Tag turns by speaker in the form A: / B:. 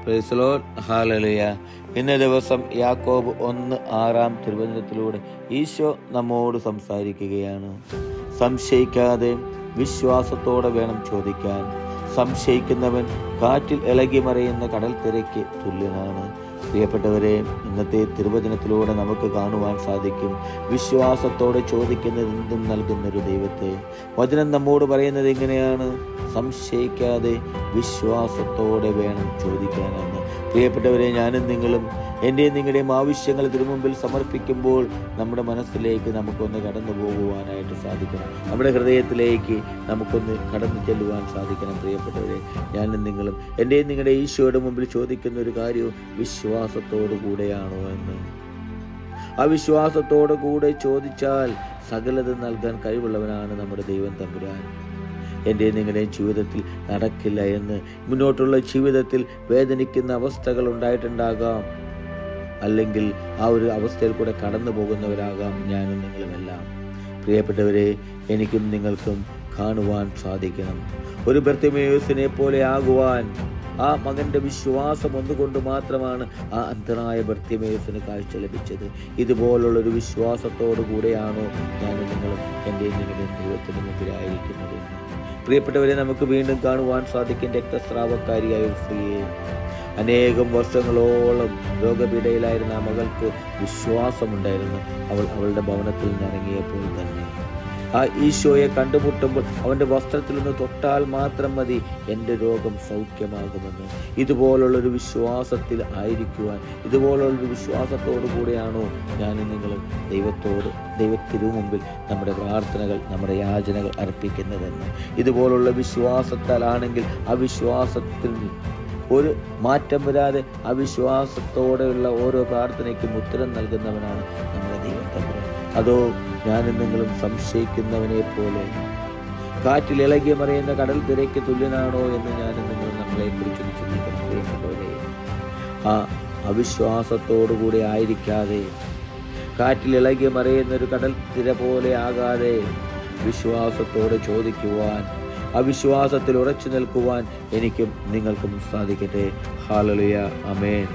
A: Praise the Lord. Hallelujah. ഇന്നേ ദിവസം യാക്കോബ് 1:6 തിരുവചനത്തിലൂടെ ഈശോ നമ്മോട് സംസാരിക്കുകയാണ്. സംശയിക്കാതെ വിശ്വാസത്തോടെ വേണം ചോദിക്കാൻ. സംശയിക്കുന്നവൻ കാറ്റിൽ ഇളകി മറിയുന്ന കടൽ തിരയ്ക്ക് തുല്യനാണ്. പ്രിയപ്പെട്ടവരെ, ഇന്നത്തെ തിരുവചനത്തിലൂടെ നമുക്ക് കാണുവാൻ സാധിക്കും വിശ്വാസത്തോടെ ചോദിക്കുന്നതെന്തും നൽകുന്നൊരു ദൈവത്തെ. വചനം നമ്മോട് പറയുന്നത് എങ്ങനെയാണ്? സംശയിക്കാതെ വിശ്വാസത്തോടെ വേണം ചോദിക്കാനെന്ന്. പ്രിയപ്പെട്ടവരെ, ഞാനും നിങ്ങളും എൻ്റെയും നിങ്ങളുടെയും ആവശ്യങ്ങൾ തിരുമുമ്പിൽ സമർപ്പിക്കുമ്പോൾ നമ്മുടെ മനസ്സിലേക്ക് നമുക്കൊന്ന് കടന്നു പോകുവാനായിട്ട് സാധിക്കണം. നമ്മുടെ ഹൃദയത്തിലേക്ക് നമുക്കൊന്ന് കടന്നു ചെല്ലുവാൻ സാധിക്കണം. പ്രിയപ്പെട്ടവരെ, ഞാനും നിങ്ങളും എൻ്റെയും നിങ്ങളുടെ ഈശോയുടെ മുമ്പിൽ ചോദിക്കുന്ന ഒരു കാര്യവും വിശ്വാസത്തോടു കൂടെയാണോ എന്ന്. ആ വിശ്വാസത്തോടു കൂടെ ചോദിച്ചാൽ സകലതും നൽകാൻ കഴിവുള്ളവനാണ് നമ്മുടെ ദൈവം തമ്പുരാൻ. എൻ്റെ നിങ്ങളുടെയും ജീവിതത്തിൽ നടക്കില്ല എന്ന്, മുന്നോട്ടുള്ള ജീവിതത്തിൽ വേദനിക്കുന്ന അവസ്ഥകൾ ഉണ്ടായിട്ടുണ്ടാകാം, അല്ലെങ്കിൽ ആ ഒരു അവസ്ഥയിൽ കൂടെ കടന്നു പോകുന്നവരാകാം ഞാനും നിങ്ങളുമെല്ലാം. പ്രിയപ്പെട്ടവരെ, എനിക്കും നിങ്ങൾക്കും കാണുവാൻ സാധിക്കണം. ഒരു ബർത്തിമേയുസിനെ പോലെ ആകുവാൻ ആ മകൻ്റെ വിശ്വാസം ഒന്നുകൊണ്ട് മാത്രമാണ് ആ അന്ധനായ ബർത്തിമേയുസിന് കാഴ്ച ലഭിച്ചത്. ഇതുപോലുള്ളൊരു വിശ്വാസത്തോടു കൂടെയാണോ ഞാനും നിങ്ങളും എൻ്റെ നിങ്ങളുടെയും ദൈവത്തിന് മുമ്പിലായിരിക്കുന്നത്? പ്രിയപ്പെട്ടവരെ, നമുക്ക് വീണ്ടും കാണുവാൻ സാധിക്കും രക്തസ്രാവക്കാരിയായ ഒരു സ്ത്രീയെ. അനേകം വർഷങ്ങളോളം രോഗപീഠയിലായിരുന്ന ആ മകൾക്ക് വിശ്വാസമുണ്ടായിരുന്നു. അവളുടെ ഭവനത്തിൽ നിന്ന് ഇറങ്ങിയപ്പോൾ തന്നെ ആ ഈശോയെ കണ്ടുമുട്ടുമ്പോൾ അവൻ്റെ വസ്ത്രത്തിൽ നിന്ന് തൊട്ടാൽ മാത്രം മതി എൻ്റെ രോഗം സൗഖ്യമാകുമെന്ന്. ഇതുപോലുള്ളൊരു വിശ്വാസത്തിൽ ആയിരിക്കുവാൻ, ഇതുപോലുള്ളൊരു വിശ്വാസത്തോടു കൂടെയാണോ ഞാനും നിങ്ങളും ദൈവത്തിനു മുമ്പിൽ നമ്മുടെ പ്രാർത്ഥനകൾ, നമ്മുടെ യാചനകൾ അർപ്പിക്കുന്നതെന്ന്? ഇതുപോലുള്ള വിശ്വാസത്താലാണെങ്കിൽ ആ വിശ്വാസത്തിൽ ഒരു മാറ്റം വരാതെ ആ വിശ്വാസത്തോടെയുള്ള ഓരോ പ്രാർത്ഥനയ്ക്കും ഉത്തരം നൽകുന്നവനാണ് നമ്മുടെ ദൈവം തമ്പുരാൻ. അതോ ഞാനും നിങ്ങളും സംശയിക്കുന്നവനെ പോലെ കാറ്റിൽ ഇളകി മറിയുന്ന കടൽ തിരയ്ക്ക് തുല്യനാണോ എന്ന് ഞാനും നിങ്ങളും നമ്മളെക്കുറിച്ച് ചിന്തിക്കണം. ആ അവിശ്വാസത്തോടുകൂടി ആയിരിക്കാതെ, കാറ്റിൽ ഇളകി മറിയുന്ന ഒരു കടൽ തിര പോലെ ആകാതെ വിശ്വാസത്തോടെ ചോദിക്കുവാൻ, അവിശ്വാസത്തിൽ ഉറച്ചു നിൽക്കുവാൻ എനിക്കും നിങ്ങൾക്കും സാധിക്കട്ടെ. ഹല്ലേലൂയ. ആമേൻ.